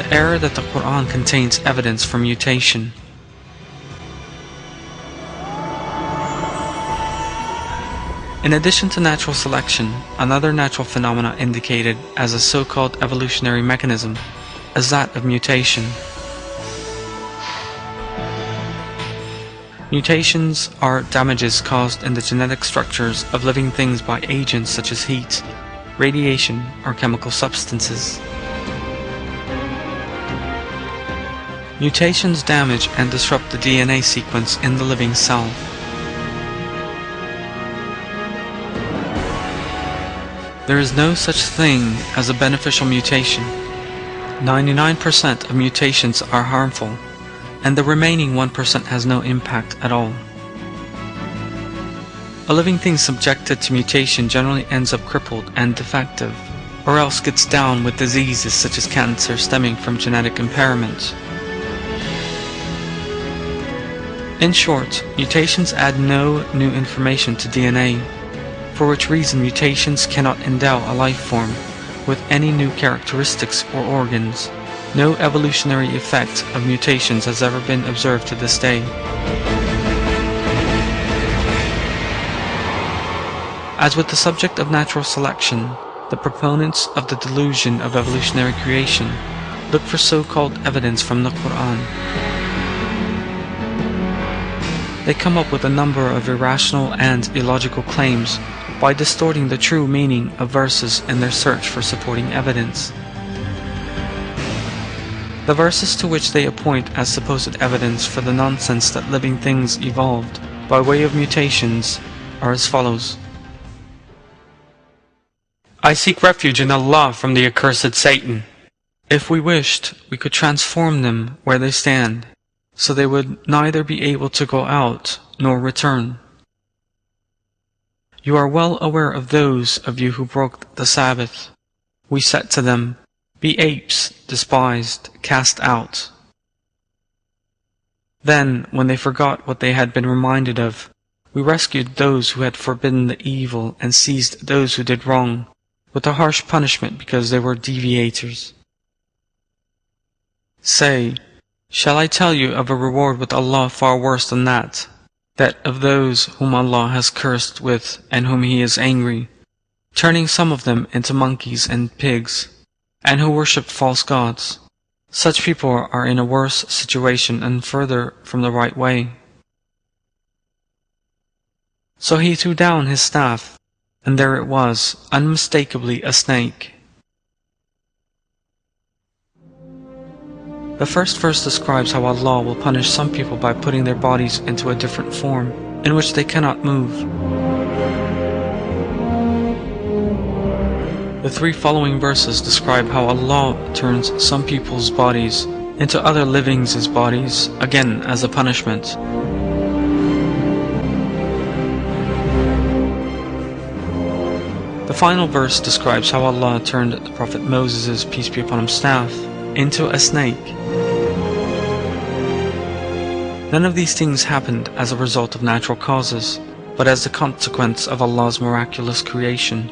the error that the Quran contains evidence for mutation. In addition to natural selection, another natural phenomena indicated as a so-called evolutionary mechanism is that of mutation. Mutations are damages caused in the genetic structures of living things by agents such as heat, radiation, or chemical substances. Mutations damage and disrupt the DNA sequence in the living cell. There is no such thing as a beneficial mutation. 99% of mutations are harmful, and the remaining 1% has no impact at all. A living thing subjected to mutation generally ends up crippled and defective, or else gets down with diseases such as cancer stemming from genetic impairment. In short, mutations add no new information to DNA, for which reason mutations cannot endow a life form with any new characteristics or organs. No evolutionary effect of mutations has ever been observed to this day. As with the subject of natural selection, the proponents of the delusion of evolutionary creation look for so-called evidence from the Quran. They come up with a number of irrational and illogical claims by distorting the true meaning of verses in their search for supporting evidence. The verses to which they appoint as supposed evidence for the nonsense that living things evolved by way of mutations are as follows. I seek refuge in Allah from the accursed Satan. If we wished, we could transform them where they stand, so they would neither be able to go out nor return. You are well aware of those of you who broke the Sabbath. We said to them, be apes, despised, cast out. Then, when they forgot what they had been reminded of, we rescued those who had forbidden the evil and seized those who did wrong, with a harsh punishment because they were deviators. Say, shall I tell you of a reward with Allah far worse than that of those whom Allah has cursed with and whom He is angry, turning some of them into monkeys and pigs, and who worshipped false gods. Such people are in a worse situation and further from the right way. So he threw down his staff, and there it was, unmistakably a snake. The first verse describes how Allah will punish some people by putting their bodies into a different form, in which they cannot move. The three following verses describe how Allah turns some people's bodies into other livings' bodies, again as a punishment. The final verse describes how Allah turned the Prophet Moses' peace be upon him staff into a snake. None of these things happened as a result of natural causes, but as the consequence of Allah's miraculous creation.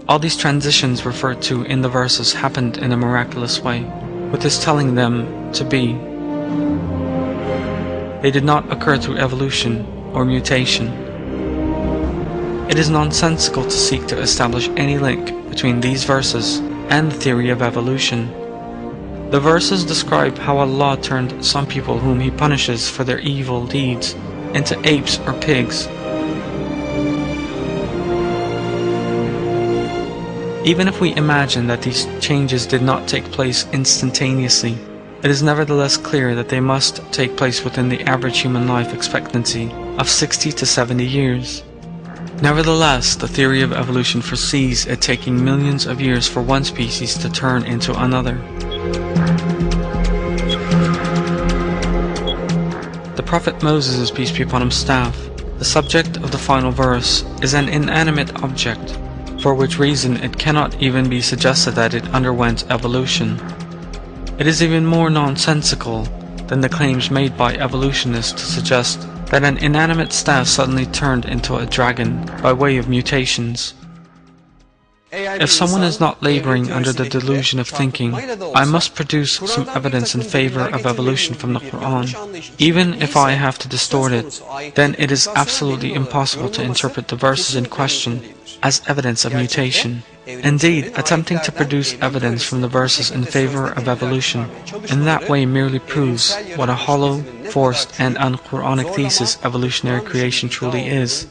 All these transitions referred to in the verses happened in a miraculous way, with His telling them to be. They did not occur through evolution or mutation. It is nonsensical to seek to establish any link between these verses and the theory of evolution. The verses describe how Allah turned some people whom He punishes for their evil deeds into apes or pigs. Even if we imagine that these changes did not take place instantaneously, it is nevertheless clear that they must take place within the average human life expectancy of 60 to 70 years. Nevertheless, the theory of evolution foresees it taking millions of years for one species to turn into another. The Prophet Moses, peace be upon him, staff, the subject of the final verse, is an inanimate object, for which reason it cannot even be suggested that it underwent evolution. It is even more nonsensical than the claims made by evolutionists to suggest that an inanimate staff suddenly turned into a dragon by way of mutations. If someone is not laboring under the delusion of thinking, I must produce some evidence in favor of evolution from the Quran. Even if I have to distort it, then it is absolutely impossible to interpret the verses in question as evidence of mutation. Indeed, attempting to produce evidence from the verses in favor of evolution in that way merely proves what a hollow, forced, and un-Quranic thesis evolutionary creation truly is.